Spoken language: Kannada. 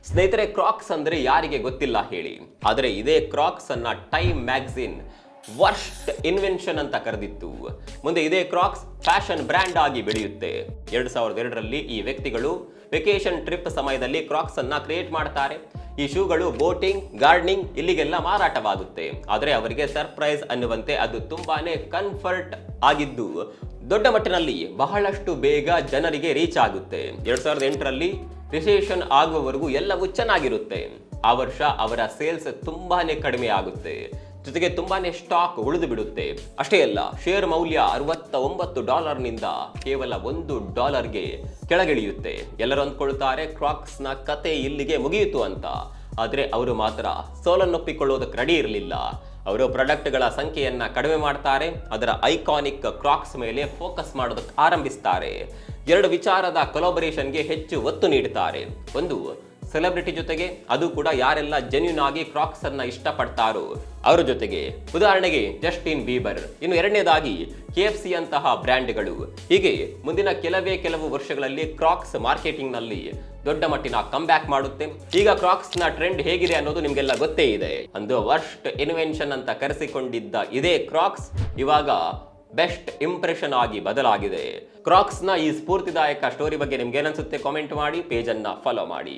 ಸ್ನೇಹಿತರೆ, ಕ್ರಾಕ್ಸ್ ಅಂದ್ರೆ ಯಾರಿಗೆ ಗೊತ್ತಿಲ್ಲ ಹೇಳಿ. ಆದರೆ ಇದೇ ಕ್ರಾಕ್ಸ್ ಅನ್ನ ಟೈಮ್ ಮ್ಯಾಗಝಿನ್ ವರ್ಸ್ಟ್ ಇನ್ವೆನ್ಷನ್ ಅಂತ ಕರೆದಿತ್ತು. ಮುಂದೆ ಇದೇ ಕ್ರಾಕ್ಸ್ ಫ್ಯಾಷನ್ ಬ್ರ್ಯಾಂಡ್ ಆಗಿ ಬೆಳೆಯುತ್ತೆ. 2002ರಲ್ಲಿ ಈ ವ್ಯಕ್ತಿಗಳು ವೆಕೇಶನ್ ಟ್ರಿಪ್ ಸಮಯದಲ್ಲಿ ಕ್ರಾಕ್ಸ್ ಅನ್ನ ಕ್ರಿಯೇಟ್ ಮಾಡ್ತಾರೆ. ಈ ಶೂಗಳು ಬೋಟಿಂಗ್, ಗಾರ್ಡನಿಂಗ್ ಇಲ್ಲಿಗೆಲ್ಲ ಮಾರಾಟವಾಗುತ್ತೆ. ಆದರೆ ಅವರಿಗೆ ಸರ್ಪ್ರೈಸ್ ಅನ್ನುವಂತೆ ಅದು ತುಂಬಾನೇ ಕಂಫರ್ಟ್ ಆಗಿದ್ದು ದೊಡ್ಡ ಮಟ್ಟಿನಲ್ಲಿ ಬಹಳಷ್ಟು ಬೇಗ ಜನರಿಗೆ ರೀಚ್ ಆಗುತ್ತೆ. 2008ರಲ್ಲಿ ರಿಸೆಷನ್ ಆಗುವವರೆಗೂ ಎಲ್ಲವೂ ಚೆನ್ನಾಗಿರುತ್ತೆ. ಆ ವರ್ಷ ಅವರ ಸೇಲ್ಸ್ ತುಂಬಾನೇ ಕಡಿಮೆ ಆಗುತ್ತೆ. ಜೊತೆಗೆ ತುಂಬಾನೇ ಸ್ಟಾಕ್ ಉಳಿದು ಬಿಡುತ್ತೆ. ಅಷ್ಟೇ ಅಲ್ಲ, ಶೇರ್ ಮೌಲ್ಯ $69ನಿಂದ ಕೇವಲ $1ಗೆ ಕೆಳಗಿಳಿಯುತ್ತೆ. ಎಲ್ಲರೂ ಅಂದ್ಕೊಳ್ತಾರೆ ಕ್ರಾಕ್ಸ್ನ ಕತೆ ಇಲ್ಲಿಗೆ ಮುಗಿಯಿತು ಅಂತ. ಆದರೆ ಅವರು ಮಾತ್ರ ಸೋಲನ್ನೊಪ್ಪಿಕೊಳ್ಳೋದಕ್ಕೆ ರೆಡಿ ಇರಲಿಲ್ಲ. ಅವರು ಪ್ರಾಡಕ್ಟ್ಗಳ ಸಂಖ್ಯೆಯನ್ನ ಕಡಿಮೆ ಮಾಡ್ತಾರೆ. ಅದರ ಐಕಾನಿಕ್ ಕ್ರಾಕ್ಸ್ ಮೇಲೆ ಫೋಕಸ್ ಮಾಡೋದಕ್ಕೆ ಆರಂಭಿಸ್ತಾರೆ. 2 ವಿಚಾರದ ಕೊಲಾಬರೇಷನ್ಗೆ ಹೆಚ್ಚು ಒತ್ತು ನೀಡುತ್ತಾರೆ. ಒಂದು, ಸೆಲೆಬ್ರಿಟಿ ಜೊತೆಗೆ, ಅದು ಕೂಡ ಯಾರೆಲ್ಲ ಜೆನ್ಯೂನ್ ಆಗಿ ಕ್ರಾಕ್ಸ್ ಅನ್ನ ಇಷ್ಟಪಡ್ತಾರೋ ಅವರ ಜೊತೆಗೆ. ಉದಾಹರಣೆಗೆ ಜಸ್ಟಿನ್ ಬೀಬರ್. ಇನ್ನು ಎರಡನೇದಾಗಿ KFC ಅಂತಹ ಬ್ರ್ಯಾಂಡ್ಗಳು. ಹೀಗೆ ಮುಂದಿನ ಕೆಲವು ವರ್ಷಗಳಲ್ಲಿ ಕ್ರಾಕ್ಸ್ ಮಾರ್ಕೆಟಿಂಗ್ ನಲ್ಲಿ ದೊಡ್ಡ ಮಟ್ಟಿನ ಕಮ್ ಬ್ಯಾಕ್ ಮಾಡುತ್ತೆ. ಈಗ ಕ್ರಾಕ್ಸ್ ನ ಟ್ರೆಂಡ್ ಹೇಗಿದೆ ಅನ್ನೋದು ನಿಮ್ಗೆಲ್ಲ ಗೊತ್ತೇ ಇದೆ. ಒಂದು ವರ್ಸ್ಟ್ ಇನ್ವೆನ್ಷನ್ ಅಂತ ಕರೆಸಿಕೊಂಡಿದ್ದ ಇದೇ ಕ್ರಾಕ್ಸ್ ಇವಾಗ ಬೆಸ್ಟ್ ಇಂಪ್ರೆಷನ್ ಆಗಿ ಬದಲಾಗಿದೆ. ಕ್ರಾಕ್ಸ್ ನ ಈ ಸ್ಫೂರ್ತಿದಾಯಕ ಸ್ಟೋರಿ ಬಗ್ಗೆ ನಿಮ್ಗೆ ಏನನ್ಸುತ್ತೆ ಕಾಮೆಂಟ್ ಮಾಡಿ, ಪೇಜ್ ಅನ್ನ ಫಾಲೋ ಮಾಡಿ.